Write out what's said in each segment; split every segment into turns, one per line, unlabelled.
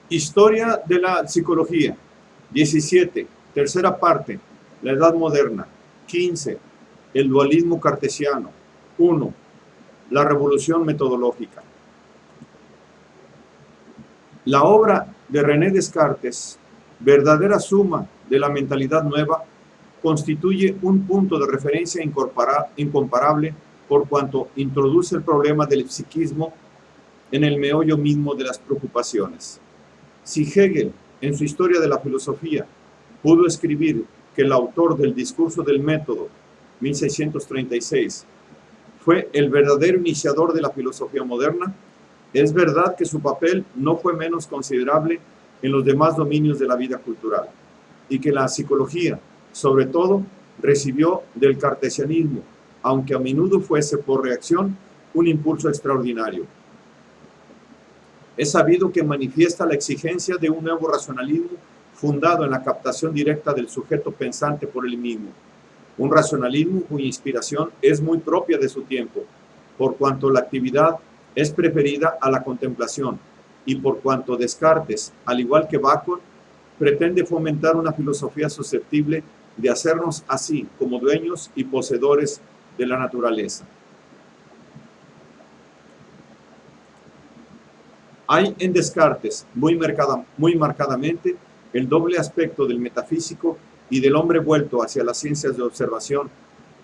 Historia de la psicología. 17. Tercera parte. La Edad Moderna. 15. El dualismo cartesiano. 1. La revolución metodológica. La obra de René Descartes, verdadera suma de la mentalidad nueva, constituye un punto de referencia incomparable por cuanto introduce el problema del psiquismo en el meollo mismo de las preocupaciones. Si Hegel, en su Historia de la Filosofía, pudo escribir que el autor del Discurso del Método, 1636, fue el verdadero iniciador de la filosofía moderna, es verdad que su papel no fue menos considerable en los demás dominios de la vida cultural, y que la psicología, sobre todo, recibió del cartesianismo, aunque a menudo fuese por reacción, un impulso extraordinario. Es sabido que manifiesta la exigencia de un nuevo racionalismo fundado en la captación directa del sujeto pensante por él mismo, un racionalismo cuya inspiración es muy propia de su tiempo, por cuanto la actividad es preferida a la contemplación, y por cuanto Descartes, al igual que Bacon, pretende fomentar una filosofía susceptible de hacernos así como dueños y poseedores de la naturaleza. Hay en Descartes muy marcadamente el doble aspecto del metafísico y del hombre vuelto hacia las ciencias de observación,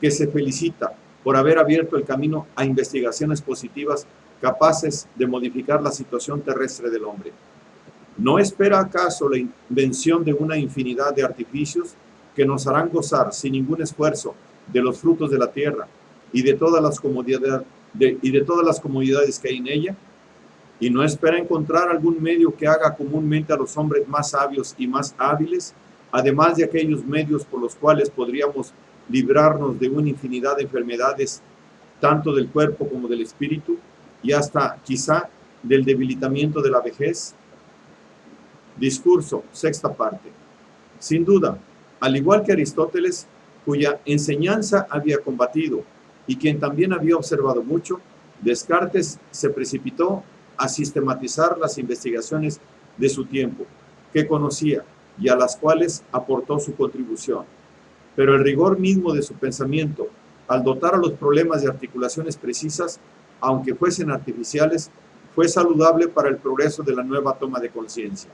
que se felicita por haber abierto el camino a investigaciones positivas capaces de modificar la situación terrestre del hombre. ¿No espera acaso la invención de una infinidad de artificios que nos harán gozar sin ningún esfuerzo de los frutos de la tierra y de todas las comodidades que hay en ella? ¿Y no espera encontrar algún medio que haga comúnmente a los hombres más sabios y más hábiles, además de aquellos medios por los cuales podríamos librarnos de una infinidad de enfermedades, tanto del cuerpo como del espíritu, y hasta quizá del debilitamiento de la vejez? Discurso, sexta parte. Sin duda, al igual que Aristóteles, cuya enseñanza había combatido y quien también había observado mucho, Descartes se precipitó a sistematizar las investigaciones de su tiempo, que conocía y a las cuales aportó su contribución. Pero el rigor mismo de su pensamiento, al dotar a los problemas de articulaciones precisas, aunque fuesen artificiales, fue saludable para el progreso de la nueva toma de conciencia.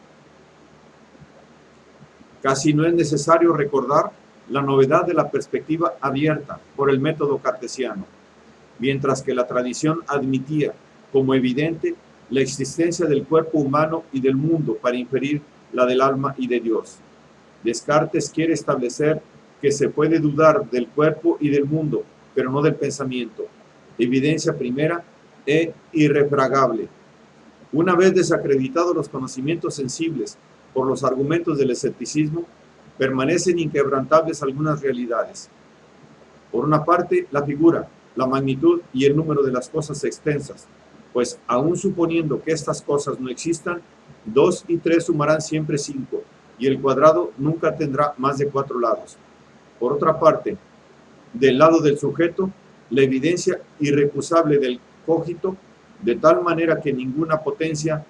Casi no es necesario recordar la novedad de la perspectiva abierta por el método cartesiano, mientras que la tradición admitía como evidente la existencia del cuerpo humano y del mundo para inferir la del alma y de Dios. Descartes quiere establecer que se puede dudar del cuerpo y del mundo, pero no del pensamiento, evidencia primera e irrefragable. Una vez desacreditados los conocimientos sensibles por los argumentos del escepticismo, permanecen inquebrantables algunas realidades. Por una parte, la figura, la magnitud y el número de las cosas extensas, pues aún suponiendo que estas cosas no existan, 2 y 3 sumarán siempre 5, y el cuadrado nunca tendrá más de 4 lados. Por otra parte, del lado del sujeto, la evidencia irrecusable del cogito, de tal manera que ninguna potencia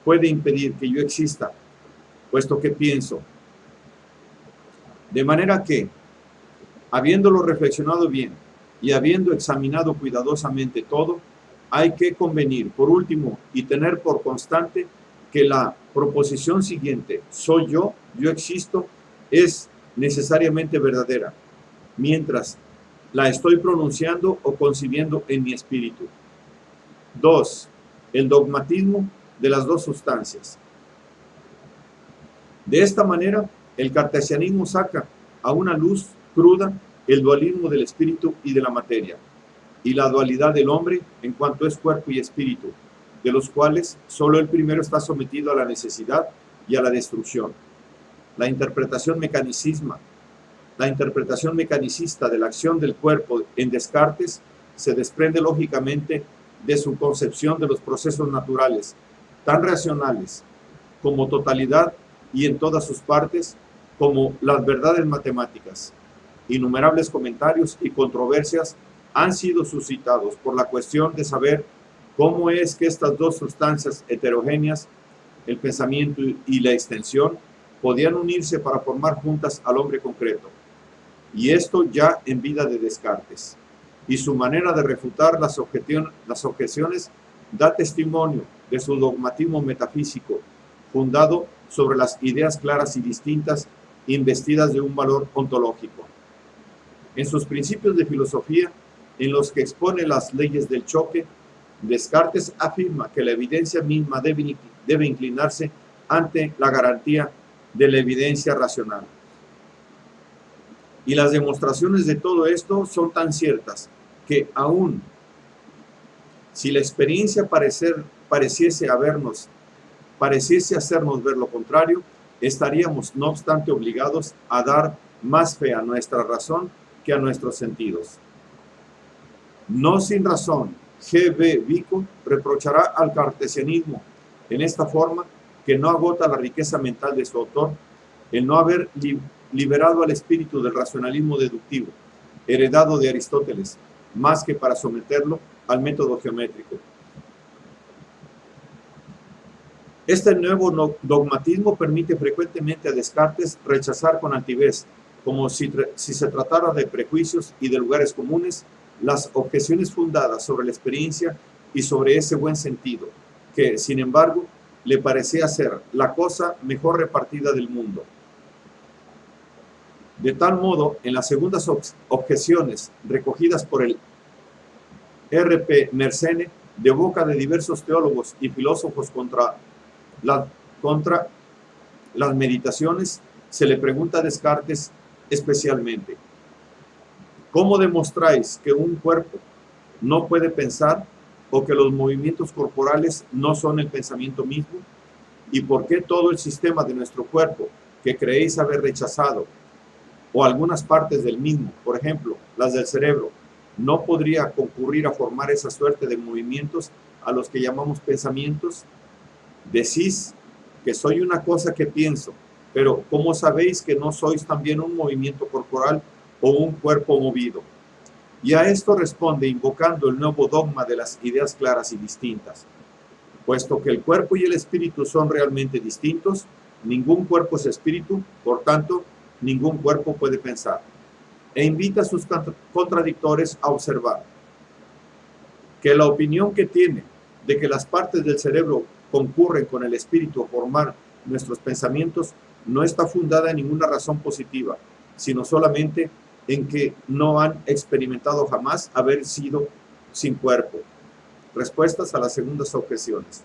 puede impedir que yo exista, puesto que pienso. De manera que, habiéndolo reflexionado bien y habiendo examinado cuidadosamente todo, hay que convenir, por último, y tener por constante que la proposición siguiente, soy yo existo, es necesariamente verdadera, mientras la estoy pronunciando o concibiendo en mi espíritu. 2. El dogmatismo de las dos sustancias. De esta manera, el cartesianismo saca a una luz cruda el dualismo del espíritu y de la materia, y la dualidad del hombre en cuanto es cuerpo y espíritu, de los cuales solo el primero está sometido a la necesidad y a la destrucción. La interpretación mecanicista de la acción del cuerpo en Descartes se desprende lógicamente de su concepción de los procesos naturales, tan racionales como totalidad y en todas sus partes, como las verdades matemáticas. Innumerables comentarios y controversias han sido suscitados por la cuestión de saber cómo es que estas dos sustancias heterogéneas el pensamiento y la extensión podían unirse para formar juntas al hombre concreto, y esto ya en vida de Descartes. Y su manera de refutar las objeciones da testimonio de su dogmatismo metafísico, fundado sobre las ideas claras y distintas, investidas de un valor ontológico. En sus principios de filosofía, en los que expone las leyes del choque, Descartes afirma que la evidencia misma debe inclinarse ante la garantía de la evidencia racional. Y las demostraciones de todo esto son tan ciertas que aún si la experiencia pareciese hacernos ver lo contrario, estaríamos no obstante obligados a dar más fe a nuestra razón que a nuestros sentidos. No sin razón, G.B. Vico reprochará al cartesianismo en esta forma que no agota la riqueza mental de su autor el no haber liberado al espíritu del racionalismo deductivo, heredado de Aristóteles, más que para someterlo al método geométrico. Este nuevo dogmatismo permite frecuentemente a Descartes rechazar con altivez, como si se tratara de prejuicios y de lugares comunes, las objeciones fundadas sobre la experiencia y sobre ese buen sentido, que, sin embargo, le parecía ser la cosa mejor repartida del mundo. De tal modo, en las segundas objeciones recogidas por el R.P. Mersenne, de boca de diversos teólogos y filósofos contra las meditaciones, se le pregunta a Descartes especialmente: ¿cómo demostráis que un cuerpo no puede pensar o que los movimientos corporales no son el pensamiento mismo? ¿Y por qué todo el sistema de nuestro cuerpo, que creéis haber rechazado, o algunas partes del mismo, por ejemplo, las del cerebro, no podría concurrir a formar esa suerte de movimientos a los que llamamos pensamientos? Decís que soy una cosa que pienso, pero ¿cómo sabéis que no sois también un movimiento corporal o un cuerpo movido? Y a esto responde invocando el nuevo dogma de las ideas claras y distintas. Puesto que el cuerpo y el espíritu son realmente distintos, ningún cuerpo es espíritu, por tanto, ningún cuerpo puede pensar. E invita a sus contradictores a observar que la opinión que tiene de que las partes del cerebro concurren con el espíritu a formar nuestros pensamientos no está fundada en ninguna razón positiva, sino solamente en que no han experimentado jamás haber sido sin cuerpo. Respuestas a las segundas objeciones.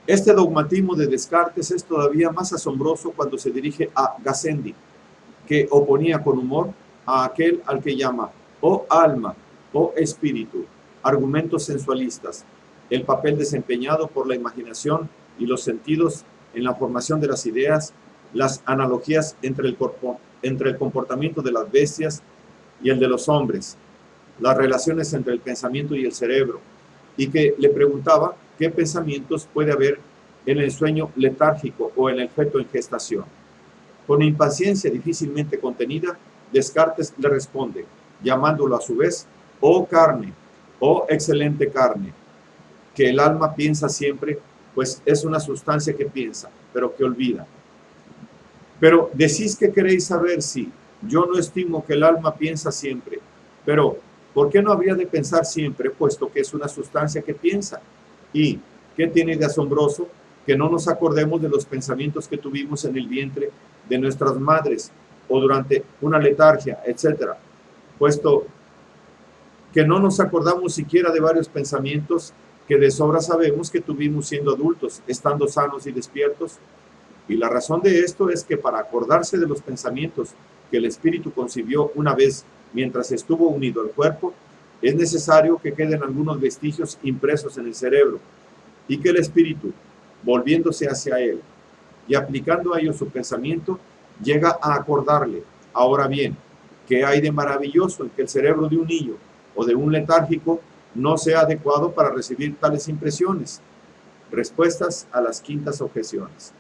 Este dogmatismo de Descartes es todavía más asombroso cuando se dirige a Gassendi, que oponía con humor a aquel al que llama o alma o espíritu, argumentos sensualistas, el papel desempeñado por la imaginación y los sentidos en la formación de las ideas, las analogías entre el comportamiento de las bestias y el de los hombres, las relaciones entre el pensamiento y el cerebro, y que le preguntaba qué pensamientos puede haber en el sueño letárgico o en el feto en gestación. Con impaciencia difícilmente contenida, Descartes le responde, llamándolo a su vez, oh carne, oh excelente carne, que el alma piensa siempre, pues es una sustancia que piensa, pero que olvida. Pero decís que queréis saber si yo no estimo que el alma piensa siempre, pero ¿por qué no habría de pensar siempre, puesto que es una sustancia que piensa? ¿Y qué tiene de asombroso que no nos acordemos de los pensamientos que tuvimos en el vientre de nuestras madres o durante una letargia, etcétera? Puesto que no nos acordamos siquiera de varios pensamientos que de sobra sabemos que tuvimos siendo adultos, estando sanos y despiertos. Y la razón de esto es que para acordarse de los pensamientos que el espíritu concibió una vez mientras estuvo unido al cuerpo, es necesario que queden algunos vestigios impresos en el cerebro y que el espíritu, volviéndose hacia él y aplicando a ello su pensamiento, llega a acordarle. Ahora bien, ¿qué hay de maravilloso en que el cerebro de un niño o de un letárgico no sea adecuado para recibir tales impresiones? Respuestas a las quintas objeciones.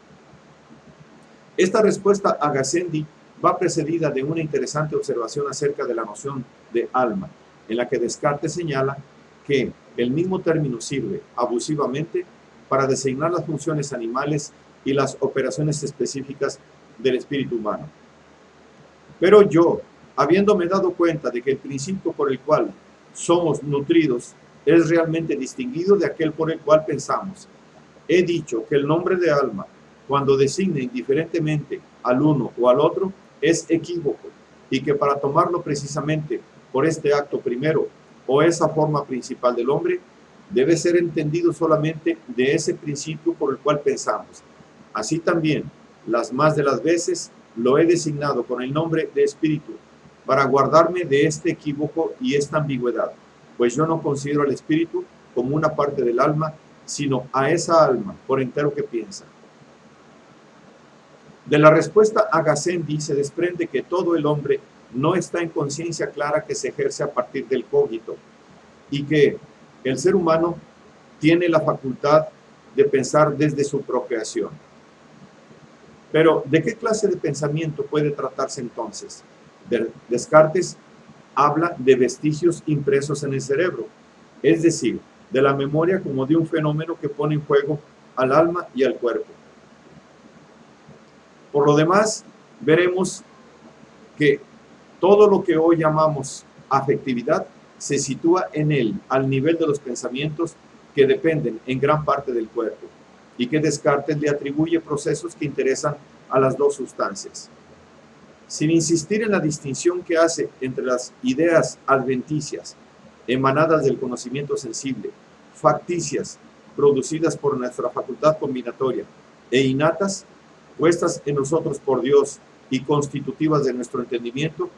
Esta respuesta a Gassendi va precedida de una interesante observación acerca de la noción de alma, en la que Descartes señala que el mismo término sirve abusivamente para designar las funciones animales y las operaciones específicas del espíritu humano. Pero yo, habiéndome dado cuenta de que el principio por el cual somos nutridos es realmente distinguido de aquel por el cual pensamos, he dicho que el nombre de alma, cuando designa indiferentemente al uno o al otro, es equívoco, y que para tomarlo precisamente por este acto primero o esa forma principal del hombre, debe ser entendido solamente de ese principio por el cual pensamos. Así también, las más de las veces, lo he designado con el nombre de espíritu, para guardarme de este equívoco y esta ambigüedad, pues yo no considero al espíritu como una parte del alma, sino a esa alma por entero que piensa. De la respuesta a Gassendi se desprende que todo el hombre no está en conciencia clara que se ejerce a partir del cogito, y que el ser humano tiene la facultad de pensar desde su procreación. Pero, ¿de qué clase de pensamiento puede tratarse entonces? Descartes habla de vestigios impresos en el cerebro, es decir, de la memoria como de un fenómeno que pone en juego al alma y al cuerpo. Por lo demás, veremos que todo lo que hoy llamamos afectividad se sitúa en él al nivel de los pensamientos que dependen en gran parte del cuerpo, y que Descartes le atribuye procesos que interesan a las dos sustancias. Sin insistir en la distinción que hace entre las ideas adventicias, emanadas del conocimiento sensible, facticias, producidas por nuestra facultad combinatoria, e innatas, puestas en nosotros por Dios y constitutivas de nuestro entendimiento,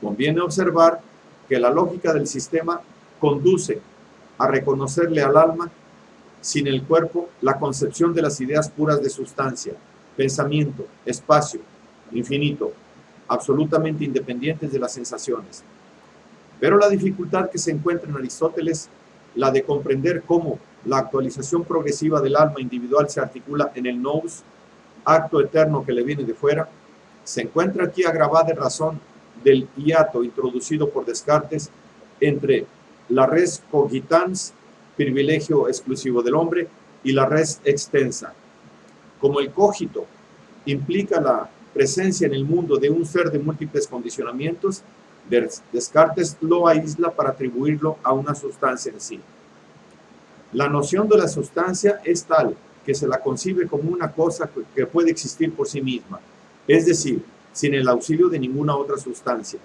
conviene observar que la lógica del sistema conduce a reconocerle al alma, sin el cuerpo, la concepción de las ideas puras de sustancia, pensamiento, espacio, infinito, absolutamente independientes de las sensaciones. Pero la dificultad que se encuentra en Aristóteles, la de comprender cómo la actualización progresiva del alma individual se articula en el nous, acto eterno que le viene de fuera, se encuentra aquí agravada en razón del hiato introducido por Descartes entre la res cogitans, privilegio exclusivo del hombre, y la res extensa. Como el cogito implica la presencia en el mundo de un ser de múltiples condicionamientos, Descartes lo aísla para atribuirlo a una sustancia en sí. La noción de la sustancia es tal que se la concibe como una cosa que puede existir por sí misma, es decir, sin el auxilio de ninguna otra sustancia.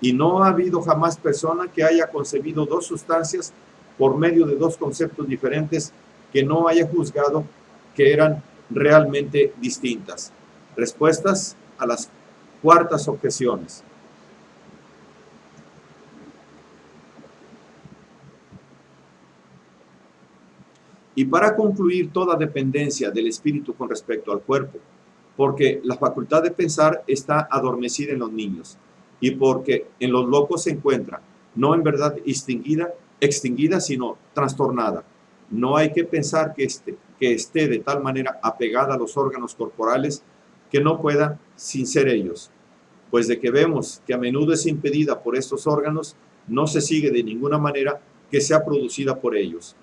Y no ha habido jamás persona que haya concebido dos sustancias por medio de dos conceptos diferentes que no haya juzgado que eran realmente distintas. Respuestas a las cuartas objeciones. Y para concluir toda dependencia del espíritu con respecto al cuerpo, porque la facultad de pensar está adormecida en los niños, y porque en los locos se encuentra, no en verdad extinguida, sino trastornada. No hay que pensar que esté de tal manera apegada a los órganos corporales que no pueda sin ser ellos, pues de que vemos que a menudo es impedida por estos órganos, no se sigue de ninguna manera que sea producida por ellos,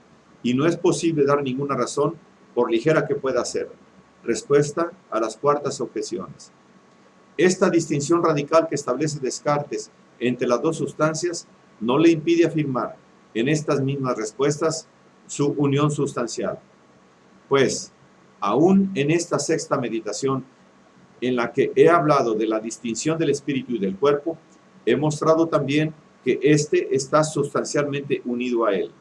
y no es posible dar ninguna razón, por ligera que pueda ser. Respuesta a las cuartas objeciones. Esta distinción radical que establece Descartes entre las dos sustancias no le impide afirmar en estas mismas respuestas su unión sustancial. Pues, aún en esta sexta meditación, en la que he hablado de la distinción del espíritu y del cuerpo, he mostrado también que éste está sustancialmente unido a él.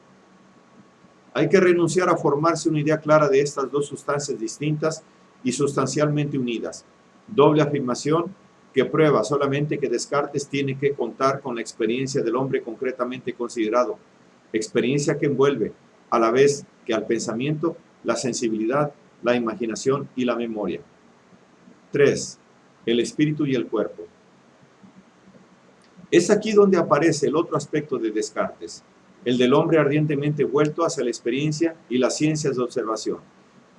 Hay que renunciar a formarse una idea clara de estas dos sustancias distintas y sustancialmente unidas. Doble afirmación que prueba solamente que Descartes tiene que contar con la experiencia del hombre concretamente considerado, experiencia que envuelve, a la vez que al pensamiento, la sensibilidad, la imaginación y la memoria. 3. El espíritu y el cuerpo. Es aquí donde aparece el otro aspecto de Descartes, el del hombre ardientemente vuelto hacia la experiencia y las ciencias de observación.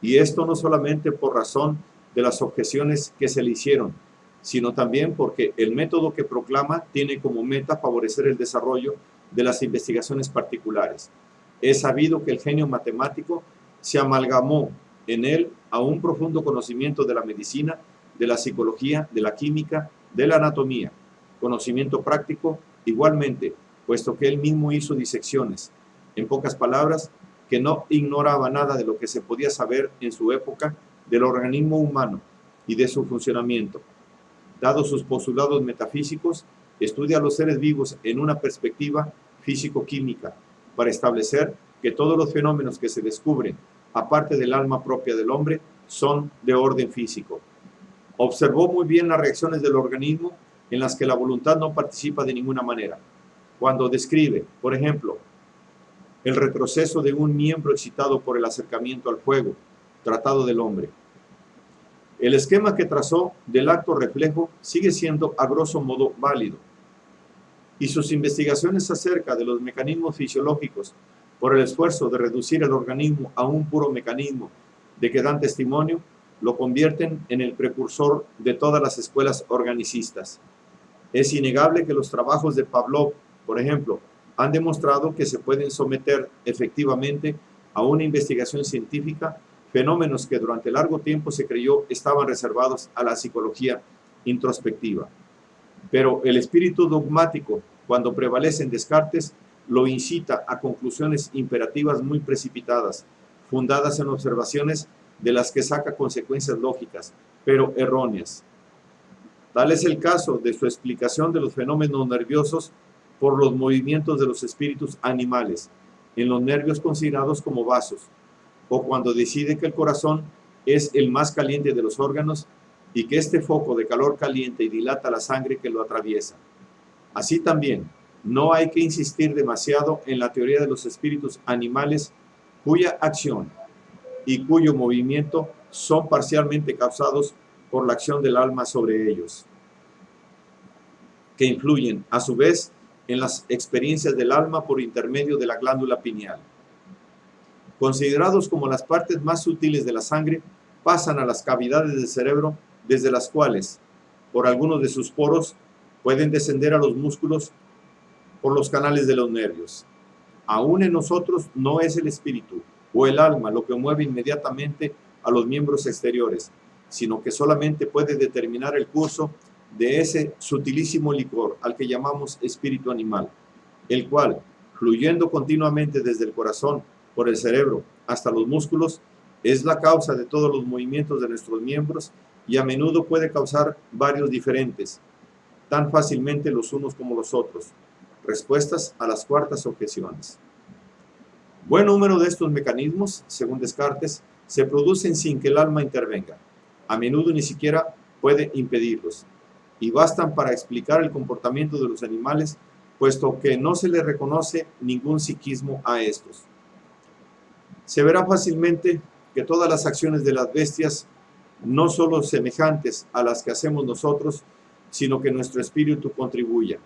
Y esto no solamente por razón de las objeciones que se le hicieron, sino también porque el método que proclama tiene como meta favorecer el desarrollo de las investigaciones particulares. Es sabido que el genio matemático se amalgamó en él a un profundo conocimiento de la medicina, de la psicología, de la química, de la anatomía, conocimiento práctico igualmente, puesto que él mismo hizo disecciones. En pocas palabras, que no ignoraba nada de lo que se podía saber en su época del organismo humano y de su funcionamiento. Dados sus postulados metafísicos, estudia a los seres vivos en una perspectiva físico-química para establecer que todos los fenómenos que se descubren, aparte del alma propia del hombre, son de orden físico. Observó muy bien las reacciones del organismo en las que la voluntad no participa de ninguna manera. Cuando describe, por ejemplo, el retroceso de un miembro excitado por el acercamiento al fuego, tratado del hombre. El esquema que trazó del acto reflejo sigue siendo a grosso modo válido, y sus investigaciones acerca de los mecanismos fisiológicos por el esfuerzo de reducir el organismo a un puro mecanismo de que dan testimonio, lo convierten en el precursor de todas las escuelas organicistas. Es innegable que los trabajos de Pavlov, por ejemplo, han demostrado que se pueden someter efectivamente a una investigación científica fenómenos que durante largo tiempo se creyó estaban reservados a la psicología introspectiva. Pero el espíritu dogmático, cuando prevalece en Descartes, lo incita a conclusiones imperativas muy precipitadas, fundadas en observaciones de las que saca consecuencias lógicas, pero erróneas. Tal es el caso de su explicación de los fenómenos nerviosos por los movimientos de los espíritus animales, en los nervios considerados como vasos, o cuando decide que el corazón es el más caliente de los órganos y que este foco de calor caliente y dilata la sangre que lo atraviesa. Así también, no hay que insistir demasiado en la teoría de los espíritus animales cuya acción y cuyo movimiento son parcialmente causados por la acción del alma sobre ellos, que influyen, a su vez, en las experiencias del alma por intermedio de la glándula pineal. Considerados como las partes más sutiles de la sangre, pasan a las cavidades del cerebro, desde las cuales, por algunos de sus poros, pueden descender a los músculos por los canales de los nervios. Aún en nosotros no es el espíritu o el alma lo que mueve inmediatamente a los miembros exteriores, sino que solamente puede determinar el curso de ese sutilísimo licor al que llamamos espíritu animal, el cual, fluyendo continuamente desde el corazón, por el cerebro, hasta los músculos, es la causa de todos los movimientos de nuestros miembros y a menudo puede causar varios diferentes, tan fácilmente los unos como los otros. Respuestas a las cuartas objeciones. Buen número de estos mecanismos, según Descartes, se producen sin que el alma intervenga. A menudo ni siquiera puede impedirlos, y bastan para explicar el comportamiento de los animales, puesto que no se le reconoce ningún psiquismo a estos. Se verá fácilmente que todas las acciones de las bestias no solo semejantes a las que hacemos nosotros, sino que nuestro espíritu contribuya.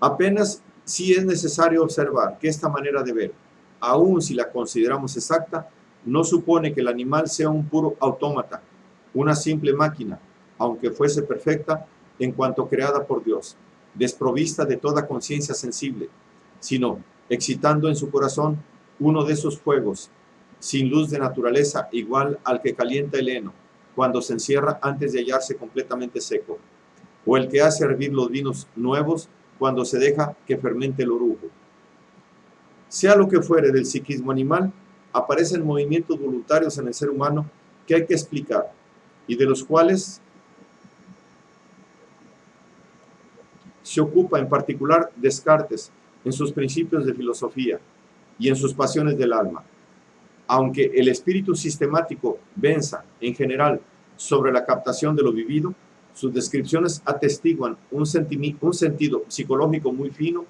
Apenas sí es necesario observar que esta manera de ver, aun si la consideramos exacta, no supone que el animal sea un puro autómata, una simple máquina, aunque fuese perfecta en cuanto creada por Dios, desprovista de toda conciencia sensible, sino excitando en su corazón uno de esos fuegos, sin luz de naturaleza, igual al que calienta el heno, cuando se encierra antes de hallarse completamente seco, o el que hace hervir los vinos nuevos cuando se deja que fermente el orujo. Sea lo que fuere del psiquismo animal, aparecen movimientos voluntarios en el ser humano que hay que explicar, y de los cuales se ocupa en particular Descartes en sus principios de filosofía y en sus pasiones del alma. Aunque el espíritu sistemático venza, en general, sobre la captación de lo vivido, sus descripciones atestiguan un sentido psicológico muy fino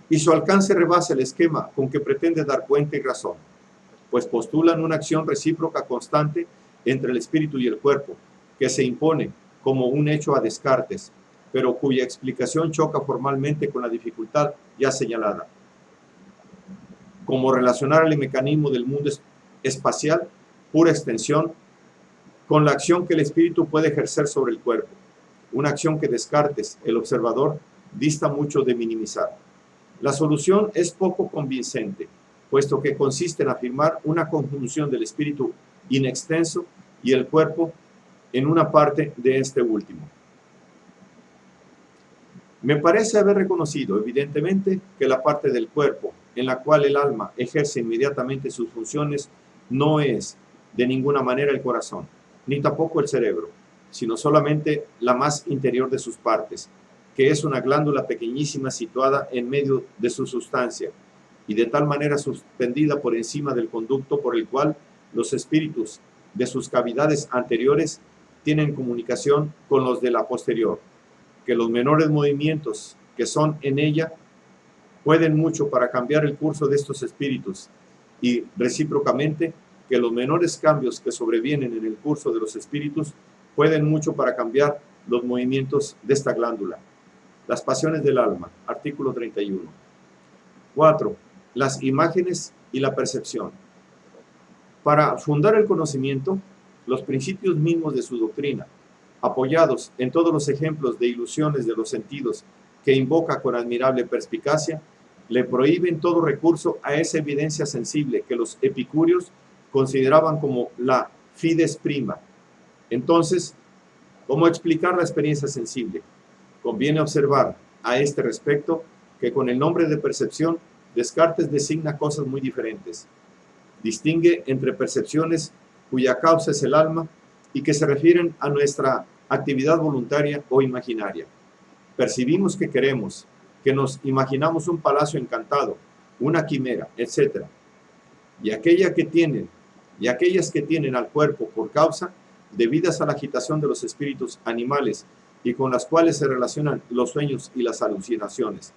y su alcance rebasa el esquema con que pretende dar cuenta y razón, pues postulan una acción recíproca constante entre el espíritu y el cuerpo, que se impone como un hecho a Descartes, pero cuya explicación choca formalmente con la dificultad ya señalada. Como relacionar el mecanismo del mundo espacial, pura extensión, con la acción que el espíritu puede ejercer sobre el cuerpo, una acción que Descartes, el observador, dista mucho de minimizar. La solución es poco convincente, puesto que consiste en afirmar una conjunción del espíritu in extenso y el cuerpo en una parte de este último. Me parece haber reconocido, evidentemente, que la parte del cuerpo en la cual el alma ejerce inmediatamente sus funciones no es de ninguna manera el corazón, ni tampoco el cerebro, sino solamente la más interior de sus partes, que es una glándula pequeñísima situada en medio de su sustancia y de tal manera suspendida por encima del conducto por el cual los espíritus de sus cavidades anteriores tienen comunicación con los de la posterior, que los menores movimientos que son en ella pueden mucho para cambiar el curso de estos espíritus y recíprocamente que los menores cambios que sobrevienen en el curso de los espíritus pueden mucho para cambiar los movimientos de esta glándula. Las pasiones del alma, artículo 31. 4. Las imágenes y la percepción. Para fundar el conocimiento, los principios mismos de su doctrina, apoyados en todos los ejemplos de ilusiones de los sentidos que invoca con admirable perspicacia, le prohíben todo recurso a esa evidencia sensible que los epicúreos consideraban como la fides prima. Entonces, ¿cómo explicar la experiencia sensible? Conviene observar a este respecto que con el nombre de percepción, Descartes designa cosas muy diferentes. Distingue entre percepciones cuya causa es el alma y que se refieren a nuestra actividad voluntaria o imaginaria. Percibimos que queremos, que nos imaginamos un palacio encantado, una quimera, etc. Y aquellas que tienen al cuerpo por causa, debidas a la agitación de los espíritus animales y con las cuales se relacionan los sueños y las alucinaciones.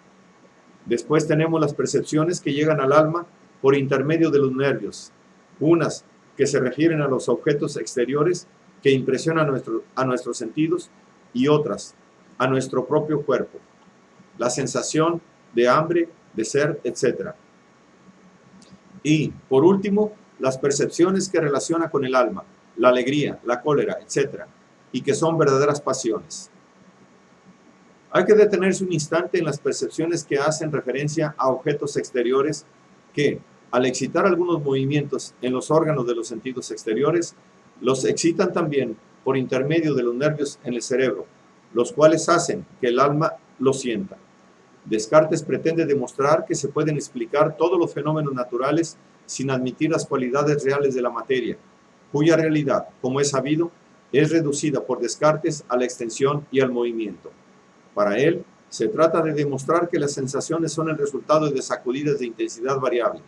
Después tenemos las percepciones que llegan al alma por intermedio de los nervios, unas que se refieren a los objetos exteriores que impresionan a nuestros sentidos y otras a nuestro propio cuerpo, la sensación de hambre, de sed, etc. Y, por último, las percepciones que relaciona con el alma, la alegría, la cólera, etc., y que son verdaderas pasiones. Hay que detenerse un instante en las percepciones que hacen referencia a objetos exteriores que, al excitar algunos movimientos en los órganos de los sentidos exteriores, los excitan también por intermedio de los nervios en el cerebro, los cuales hacen que el alma lo sienta. Descartes pretende demostrar que se pueden explicar todos los fenómenos naturales sin admitir las cualidades reales de la materia, cuya realidad, como es sabido, es reducida por Descartes a la extensión y al movimiento. Para él, se trata de demostrar que las sensaciones son el resultado de sacudidas de intensidad variable.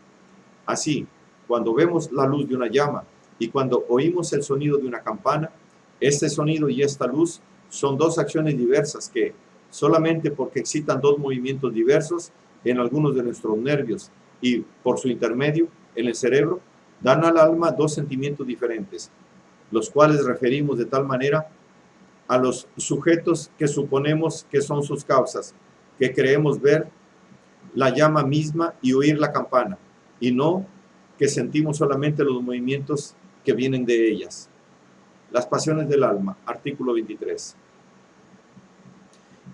Así, cuando vemos la luz de una llama y cuando oímos el sonido de una campana, este sonido y esta luz son dos acciones diversas que, solamente porque excitan dos movimientos diversos en algunos de nuestros nervios y por su intermedio en el cerebro, dan al alma dos sentimientos diferentes, los cuales referimos de tal manera a los sujetos que suponemos que son sus causas, que creemos ver la llama misma y oír la campana, y no que sentimos solamente los movimientos que vienen de ellas. Las pasiones del alma, artículo 23.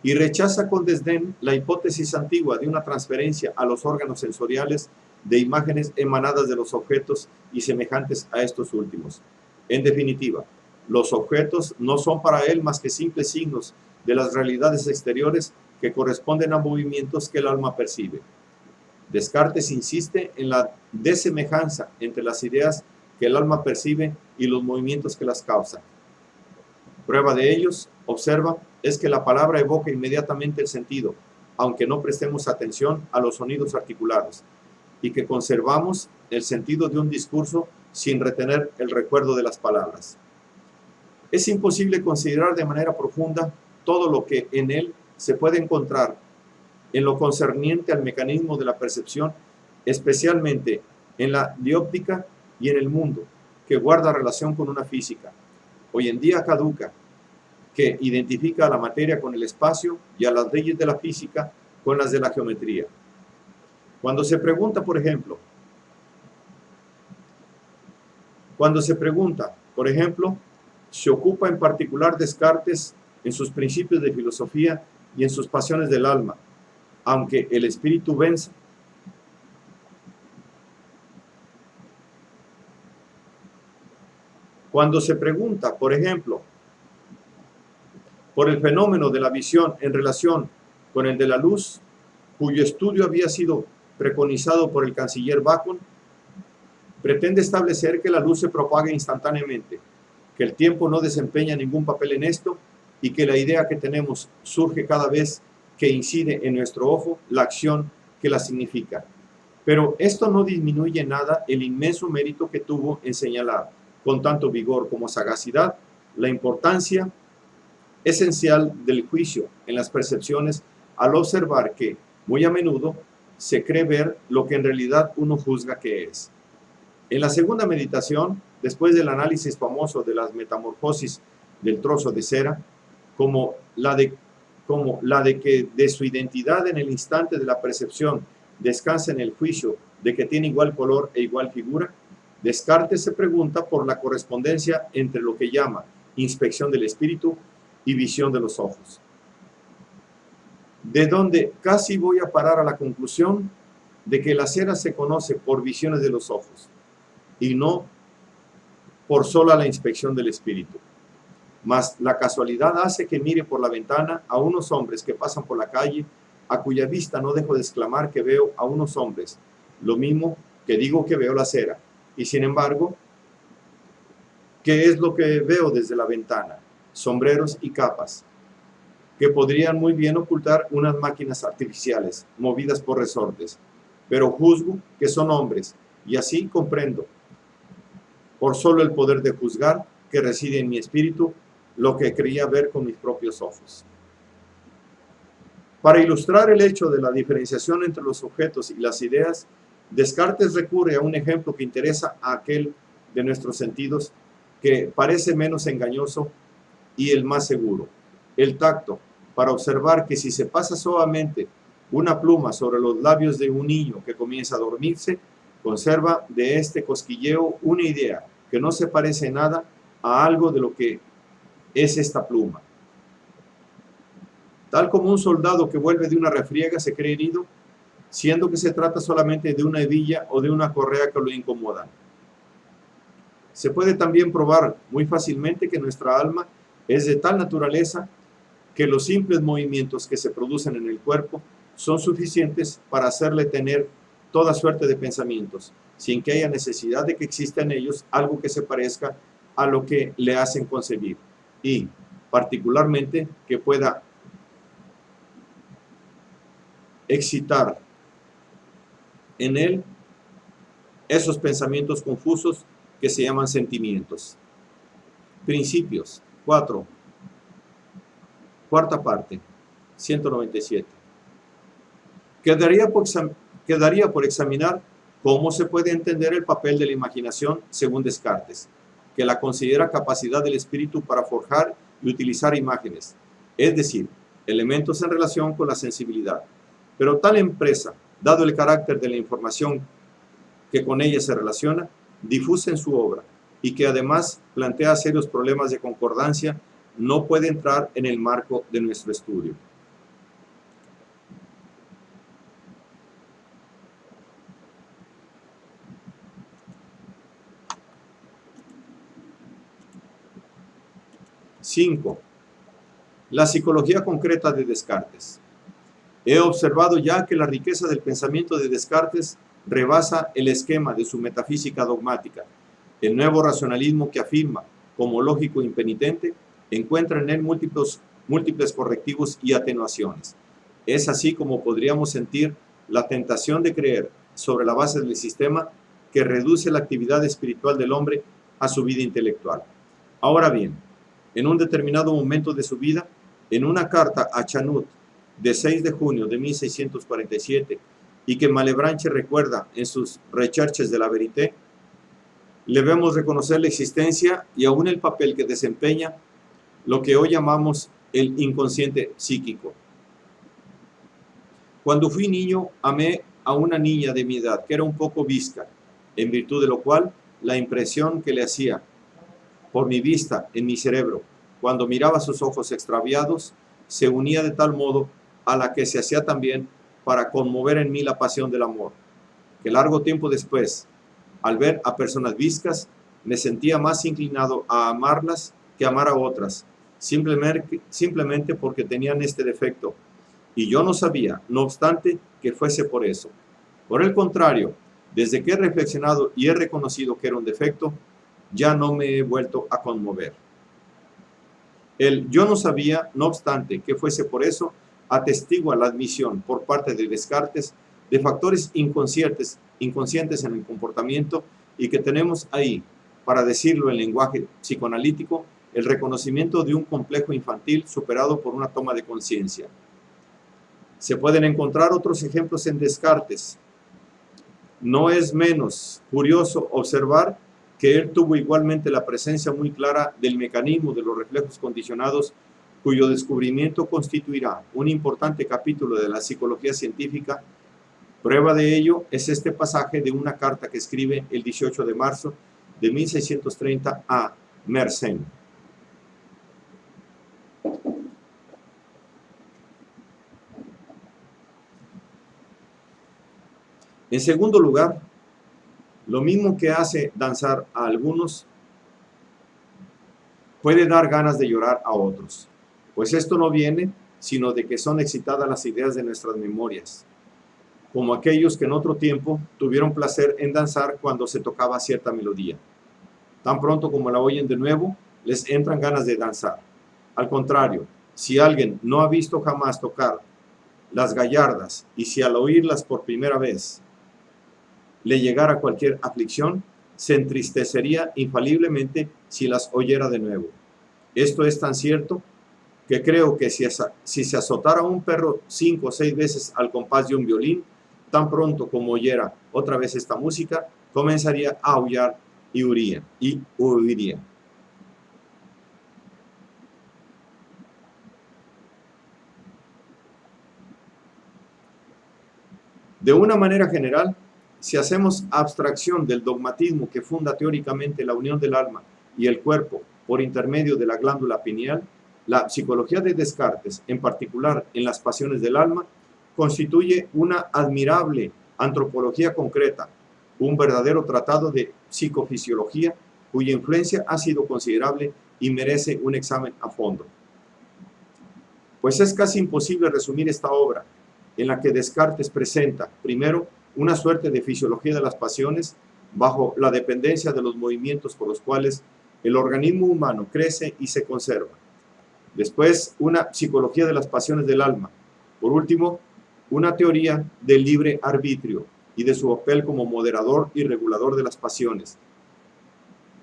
Y rechaza con desdén la hipótesis antigua de una transferencia a los órganos sensoriales de imágenes emanadas de los objetos y semejantes a estos últimos. En definitiva, los objetos no son para él más que simples signos de las realidades exteriores que corresponden a movimientos que el alma percibe. Descartes insiste en la desemejanza entre las ideas que el alma percibe y los movimientos que las causan. Prueba de ellos, observa, es que la palabra evoca inmediatamente el sentido, aunque no prestemos atención a los sonidos articulados, y que conservamos el sentido de un discurso sin retener el recuerdo de las palabras. Es imposible considerar de manera profunda todo lo que en él se puede encontrar en lo concerniente al mecanismo de la percepción, especialmente en la dióptica y en el mundo, que guarda relación con una física, hoy en día caduca, que identifica a la materia con el espacio y a las leyes de la física con las de la geometría. Cuando se pregunta, por ejemplo, se ocupa en particular Descartes en sus principios de filosofía y en sus pasiones del alma, aunque el espíritu venza. Cuando se pregunta, por ejemplo, por el fenómeno de la visión en relación con el de la luz, cuyo estudio había sido preconizado por el canciller Bacon, pretende establecer que la luz se propaga instantáneamente, que el tiempo no desempeña ningún papel en esto y que la idea que tenemos surge cada vez que incide en nuestro ojo la acción que la significa. Pero esto no disminuye nada el inmenso mérito que tuvo en señalar, con tanto vigor como sagacidad, la importancia esencial del juicio en las percepciones al observar que, muy a menudo, se cree ver lo que en realidad uno juzga que es. En la segunda meditación, después del análisis famoso de las metamorfosis del trozo de cera, como la de que de su identidad en el instante de la percepción descansa en el juicio de que tiene igual color e igual figura, Descartes se pregunta por la correspondencia entre lo que llama inspección del espíritu y visión de los ojos. De donde casi voy a parar a la conclusión de que la cera se conoce por visiones de los ojos y no por sola la inspección del espíritu. Mas la casualidad hace que mire por la ventana a unos hombres que pasan por la calle, a cuya vista no dejo de exclamar que veo a unos hombres, lo mismo que digo que veo la cera. Y sin embargo, ¿qué es lo que veo desde la ventana? Sombreros y capas, que podrían muy bien ocultar unas máquinas artificiales, movidas por resortes, pero juzgo que son hombres, y así comprendo, por solo el poder de juzgar que reside en mi espíritu, lo que creía ver con mis propios ojos. Para ilustrar el hecho de la diferenciación entre los objetos y las ideas, Descartes recurre a un ejemplo que interesa a aquel de nuestros sentidos que parece menos engañoso y el más seguro, el tacto, para observar que si se pasa suavemente una pluma sobre los labios de un niño que comienza a dormirse, conserva de este cosquilleo una idea que no se parece en nada a algo de lo que es esta pluma. Tal como un soldado que vuelve de una refriega se cree herido, siendo que se trata solamente de una hebilla o de una correa que lo incomodan. Se puede también probar muy fácilmente que nuestra alma es de tal naturaleza que los simples movimientos que se producen en el cuerpo son suficientes para hacerle tener toda suerte de pensamientos, sin que haya necesidad de que exista en ellos algo que se parezca a lo que le hacen concebir, y particularmente que pueda excitar en él esos pensamientos confusos que se llaman sentimientos. Principios 4, cuarta parte, 197. Quedaría por examinar cómo se puede entender el papel de la imaginación según Descartes, que la considera capacidad del espíritu para forjar y utilizar imágenes, es decir, elementos en relación con la sensibilidad. Pero tal empresa, dado el carácter de la información que con ella se relaciona, difusa en su obra y que además plantea serios problemas de concordancia, no puede entrar en el marco de nuestro estudio. Cinco. La psicología concreta de Descartes. He observado ya que la riqueza del pensamiento de Descartes rebasa el esquema de su metafísica dogmática. El nuevo racionalismo que afirma como lógico impenitente encuentra en él múltiples correctivos y atenuaciones. Es así como podríamos sentir la tentación de creer, sobre la base del sistema, que reduce la actividad espiritual del hombre a su vida intelectual. Ahora bien, en un determinado momento de su vida, en una carta a Chanut de 6 de junio de 1647, y que Malebranche recuerda en sus Recherches de la Vérité, le vemos reconocer la existencia y aún el papel que desempeña lo que hoy llamamos el inconsciente psíquico. Cuando fui niño, amé a una niña de mi edad que era un poco visca, en virtud de lo cual la impresión que le hacía por mi vista en mi cerebro, cuando miraba sus ojos extraviados, se unía de tal modo a la que se hacía también para conmover en mí la pasión del amor, que largo tiempo después, al ver a personas viscas, me sentía más inclinado a amarlas que amar a otras, simplemente porque tenían este defecto, y yo no sabía, no obstante, que fuese por eso. Por el contrario, desde que he reflexionado y he reconocido que era un defecto, ya no me he vuelto a conmover. El yo no sabía, no obstante, que fuese por eso, atestigua la admisión por parte de Descartes de factores inconscientes en el comportamiento y que tenemos ahí, para decirlo en lenguaje psicoanalítico, el reconocimiento de un complejo infantil superado por una toma de conciencia. Se pueden encontrar otros ejemplos en Descartes. No es menos curioso observar que él tuvo igualmente la presencia muy clara del mecanismo de los reflejos condicionados, cuyo descubrimiento constituirá un importante capítulo de la psicología científica. Prueba de ello es este pasaje de una carta que escribe el 18 de marzo de 1630 a Mersenne. En segundo lugar, lo mismo que hace danzar a algunos, puede dar ganas de llorar a otros, pues esto no viene sino de que son excitadas las ideas de nuestras memorias, como aquellos que en otro tiempo tuvieron placer en danzar cuando se tocaba cierta melodía. Tan pronto como la oyen de nuevo, les entran ganas de danzar. Al contrario, si alguien no ha visto jamás tocar las gallardas y si al oírlas por primera vez le llegara cualquier aflicción, se entristecería infaliblemente si las oyera de nuevo. Esto es tan cierto que creo que si se azotara a un perro 5 o 6 veces al compás de un violín, tan pronto como oyera otra vez esta música, comenzaría a aullar y huiría. De una manera general, si hacemos abstracción del dogmatismo que funda teóricamente la unión del alma y el cuerpo por intermedio de la glándula pineal, la psicología de Descartes, en particular en las pasiones del alma, constituye una admirable antropología concreta, un verdadero tratado de psicofisiología cuya influencia ha sido considerable y merece un examen a fondo. Pues es casi imposible resumir esta obra, en la que Descartes presenta, primero, una suerte de fisiología de las pasiones bajo la dependencia de los movimientos por los cuales el organismo humano crece y se conserva. Después, una psicología de las pasiones del alma. Por último, una teoría del libre arbitrio y de su papel como moderador y regulador de las pasiones,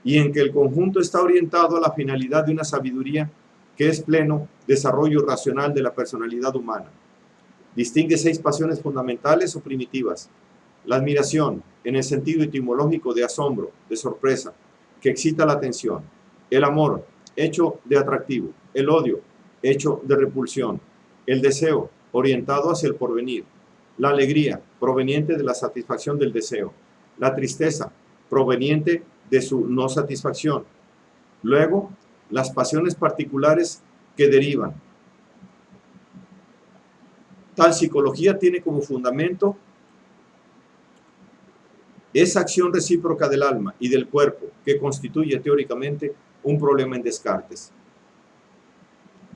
y en que el conjunto está orientado a la finalidad de una sabiduría que es pleno desarrollo racional de la personalidad humana. Distingue 6 pasiones fundamentales o primitivas: la admiración, en el sentido etimológico de asombro, de sorpresa, que excita la atención; el amor, hecho de atractivo; el odio, hecho de repulsión; el deseo, orientado hacia el porvenir; la alegría, proveniente de la satisfacción del deseo; la tristeza, proveniente de su no satisfacción; luego, las pasiones particulares que derivan. Tal psicología tiene como fundamento esa acción recíproca del alma y del cuerpo que constituye teóricamente un problema en Descartes.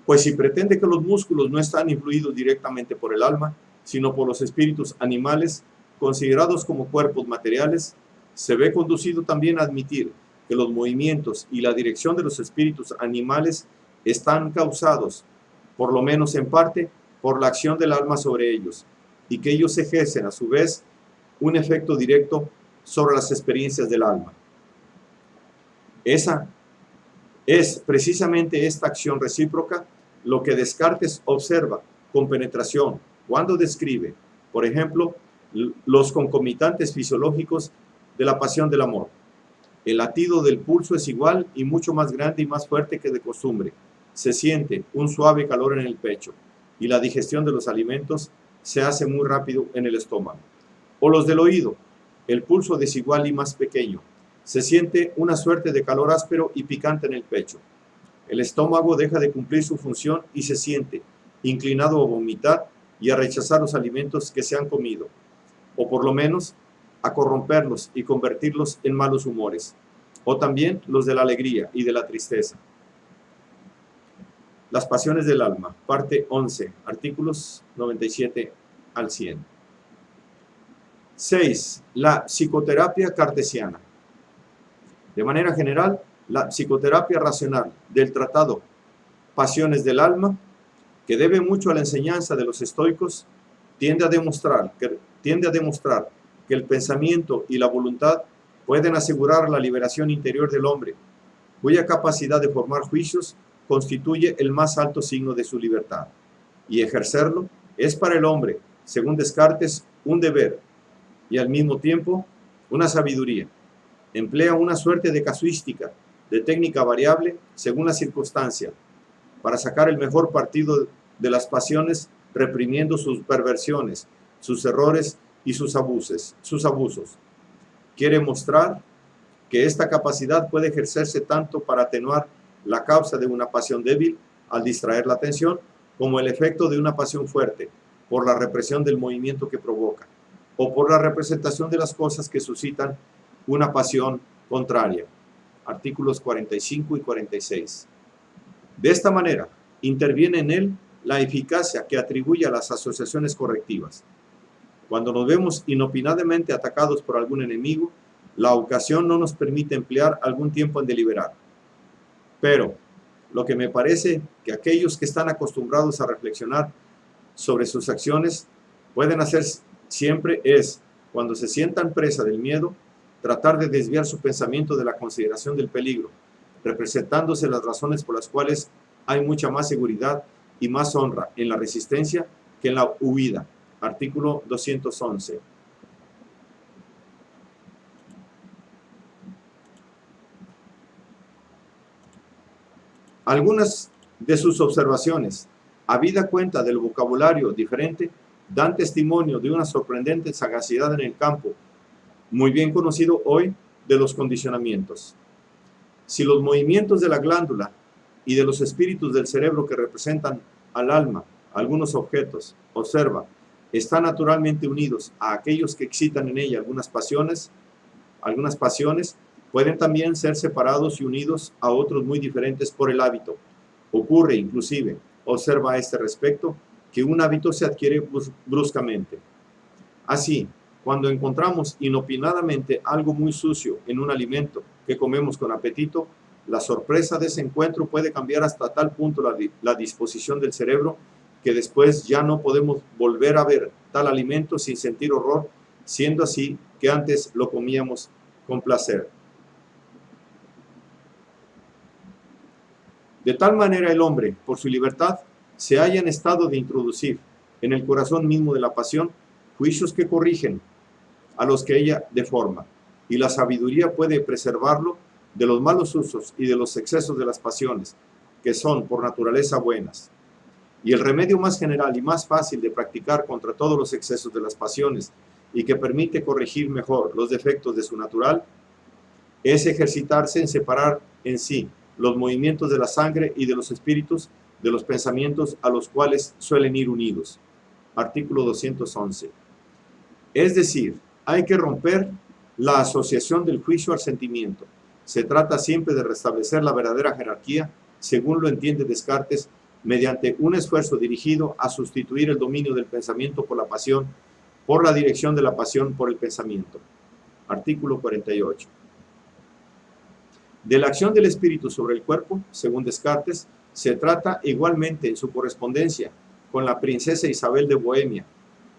Pues si pretende que los músculos no están influidos directamente por el alma, sino por los espíritus animales, considerados como cuerpos materiales, se ve conducido también a admitir que los movimientos y la dirección de los espíritus animales están causados, por lo menos en parte, por la acción del alma sobre ellos, y que ellos ejercen a su vez un efecto directo sobre las experiencias del alma. Esa es precisamente esta acción recíproca lo que Descartes observa con penetración cuando describe, por ejemplo, los concomitantes fisiológicos de la pasión del amor. El latido del pulso es igual y mucho más grande y más fuerte que de costumbre. Se siente un suave calor en el pecho y la digestión de los alimentos se hace muy rápido en el estómago. O los del oído, el pulso desigual y más pequeño. Se siente una suerte de calor áspero y picante en el pecho. El estómago deja de cumplir su función y se siente inclinado a vomitar y a rechazar los alimentos que se han comido, o por lo menos a corromperlos y convertirlos en malos humores, o también los de la alegría y de la tristeza. Las pasiones del alma, parte 11, artículos 97 al 100. 6. La psicoterapia cartesiana. De manera general, la psicoterapia racional del tratado Pasiones del Alma, que debe mucho a la enseñanza de los estoicos, tiende a demostrar que el pensamiento y la voluntad pueden asegurar la liberación interior del hombre, cuya capacidad de formar juicios constituye el más alto signo de su libertad, y ejercerlo es para el hombre, según Descartes, un deber y al mismo tiempo una sabiduría. Emplea una suerte de casuística, de técnica variable según la circunstancia, para sacar el mejor partido de las pasiones, reprimiendo sus perversiones, sus errores y sus abusos. Quiere mostrar que esta capacidad puede ejercerse tanto para atenuar la causa de una pasión débil al distraer la atención, como el efecto de una pasión fuerte, por la represión del movimiento que provoca, o por la representación de las cosas que suscitan una pasión contraria. Artículos 45 y 46. De esta manera, interviene en él la eficacia que atribuye a las asociaciones correctivas. Cuando nos vemos inopinadamente atacados por algún enemigo, la ocasión no nos permite emplear algún tiempo en deliberar. Pero lo que me parece que aquellos que están acostumbrados a reflexionar sobre sus acciones pueden hacer siempre es, cuando se sientan presa del miedo, tratar de desviar su pensamiento de la consideración del peligro, representándose las razones por las cuales hay mucha más seguridad y más honra en la resistencia que en la huida. Artículo 211. Algunas de sus observaciones, habida cuenta del vocabulario diferente, dan testimonio de una sorprendente sagacidad en el campo, muy bien conocido hoy, de los condicionamientos. Si los movimientos de la glándula y de los espíritus del cerebro que representan al alma, algunos objetos, observa, están naturalmente unidos a aquellos que excitan en ella algunas pasiones, pueden también ser separados y unidos a otros muy diferentes por el hábito. Ocurre inclusive, observa a este respecto, que un hábito se adquiere bruscamente. Así, cuando encontramos inopinadamente algo muy sucio en un alimento que comemos con apetito, la sorpresa de ese encuentro puede cambiar hasta tal punto la disposición del cerebro que después ya no podemos volver a ver tal alimento sin sentir horror, siendo así que antes lo comíamos con placer. De tal manera el hombre, por su libertad, se halla en estado de introducir en el corazón mismo de la pasión juicios que corrigen a los que ella deforma, y la sabiduría puede preservarlo de los malos usos y de los excesos de las pasiones, que son por naturaleza buenas. Y el remedio más general y más fácil de practicar contra todos los excesos de las pasiones y que permite corregir mejor los defectos de su natural, es ejercitarse en separar en sí los movimientos de la sangre y de los espíritus de los pensamientos a los cuales suelen ir unidos. Artículo 211. Es decir, hay que romper la asociación del juicio al sentimiento. Se trata siempre de restablecer la verdadera jerarquía, según lo entiende Descartes, mediante un esfuerzo dirigido a sustituir el dominio del pensamiento por la pasión, por la dirección de la pasión por el pensamiento. Artículo 48. De la acción del espíritu sobre el cuerpo, según Descartes, se trata igualmente en su correspondencia con la princesa Isabel de Bohemia.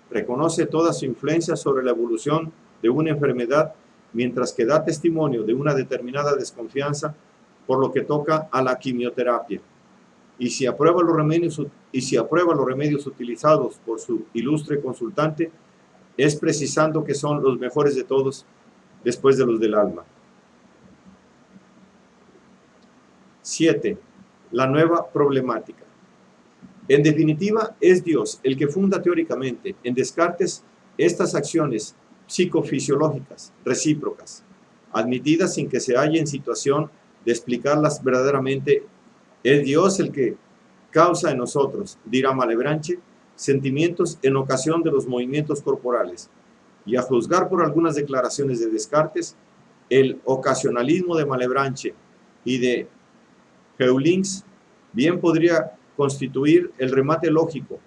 Reconoce toda su influencia sobre la evolución de una enfermedad, mientras que da testimonio de una determinada desconfianza por lo que toca a la quimioterapia. Y si aprueba los remedios utilizados por su ilustre consultante, es precisando que son los mejores de todos después de los del alma. 7. La nueva problemática. En definitiva, es Dios el que funda teóricamente en Descartes estas acciones psicofisiológicas recíprocas, admitidas sin que se halle en situación de explicarlas verdaderamente. Es Dios el que causa en nosotros, dirá Malebranche, sentimientos en ocasión de los movimientos corporales, y a juzgar por algunas declaraciones de Descartes, el ocasionalismo de Malebranche y de Heulings bien podría constituir el remate lógico,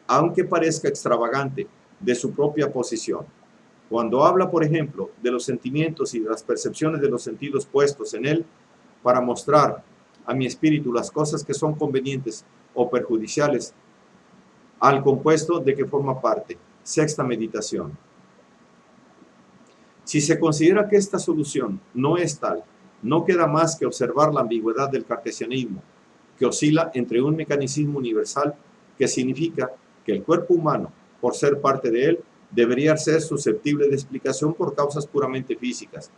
aunque parezca extravagante, de su propia posición. Cuando habla, por ejemplo, de los sentimientos y de las percepciones de los sentidos puestos en él para mostrar a mi espíritu las cosas que son convenientes o perjudiciales al compuesto de que forma parte. Sexta meditación. Si se considera que esta solución no es tal, no queda más que observar la ambigüedad del cartesianismo, que oscila entre un mecanismo universal que significa que el cuerpo humano, por ser parte de él, debería ser susceptible de explicación por causas puramente físicas,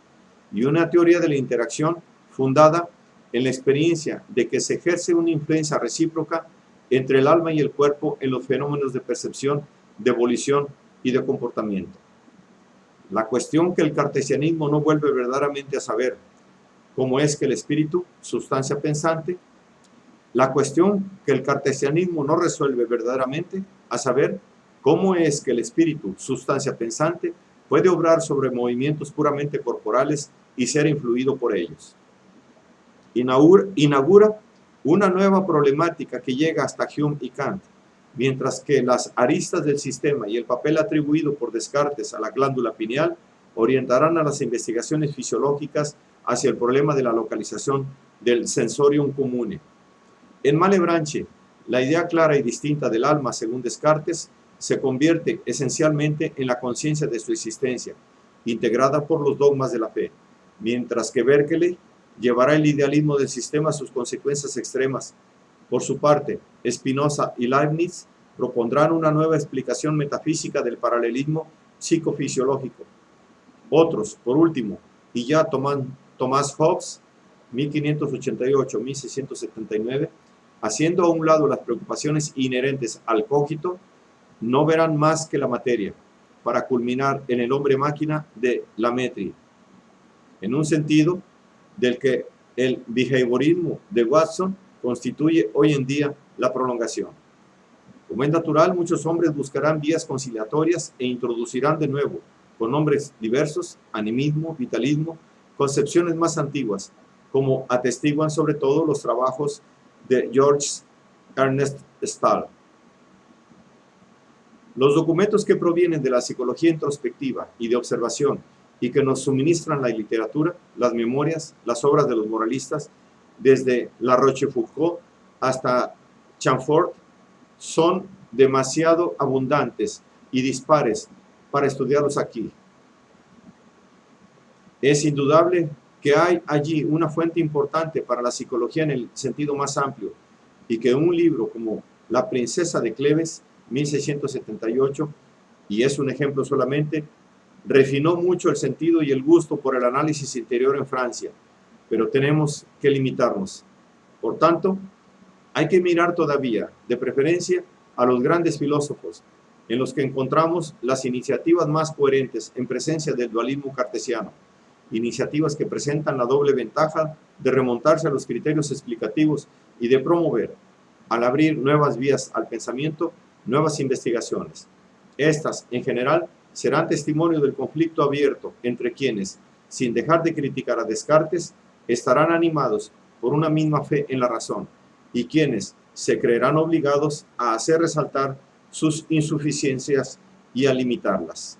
y una teoría de la interacción fundada en la experiencia de que se ejerce una influencia recíproca entre el alma y el cuerpo en los fenómenos de percepción, de volición y de comportamiento. La cuestión que el cartesianismo no vuelve verdaderamente a saber, cómo es que el espíritu, sustancia pensante, la cuestión que el cartesianismo no resuelve verdaderamente, a saber, cómo es que el espíritu, sustancia pensante, puede obrar sobre movimientos puramente corporales y ser influido por ellos. Inaugura una nueva problemática que llega hasta Hume y Kant, mientras que las aristas del sistema y el papel atribuido por Descartes a la glándula pineal orientarán a las investigaciones fisiológicas hacia el problema de la localización del sensorium comune. En Malebranche, la idea clara y distinta del alma, según Descartes, se convierte esencialmente en la conciencia de su existencia, integrada por los dogmas de la fe, mientras que Berkeley llevará el idealismo del sistema a sus consecuencias extremas. Por su parte, Spinoza y Leibniz propondrán una nueva explicación metafísica del paralelismo psicofisiológico. Otros, por último, y ya Thomas Hobbes, 1588-1679, haciendo a un lado las preocupaciones inherentes al cogito, no verán más que la materia, para culminar en el hombre-máquina de Lametrie, en un sentido del que el behaviorismo de Watson constituye hoy en día la prolongación. Como es natural, muchos hombres buscarán vías conciliatorias e introducirán de nuevo, con nombres diversos, animismo, vitalismo, concepciones más antiguas, como atestiguan sobre todo los trabajos de George Ernest Stahl. Los documentos que provienen de la psicología introspectiva y de observación y que nos suministran la literatura, las memorias, las obras de los moralistas, desde La Rochefoucauld hasta Chamfort, son demasiado abundantes y dispares para estudiarlos aquí. Es indudable que hay allí una fuente importante para la psicología en el sentido más amplio, y que un libro como La princesa de Cleves, 1678, y es un ejemplo solamente, refinó mucho el sentido y el gusto por el análisis interior en Francia, pero tenemos que limitarnos. Por tanto, hay que mirar todavía, de preferencia, a los grandes filósofos, en los que encontramos las iniciativas más coherentes en presencia del dualismo cartesiano, iniciativas que presentan la doble ventaja de remontarse a los criterios explicativos y de promover, al abrir nuevas vías al pensamiento, nuevas investigaciones. Estas, en general, serán testimonio del conflicto abierto entre quienes, sin dejar de criticar a Descartes, estarán animados por una misma fe en la razón, y quienes se creerán obligados a hacer resaltar sus insuficiencias y a limitarlas.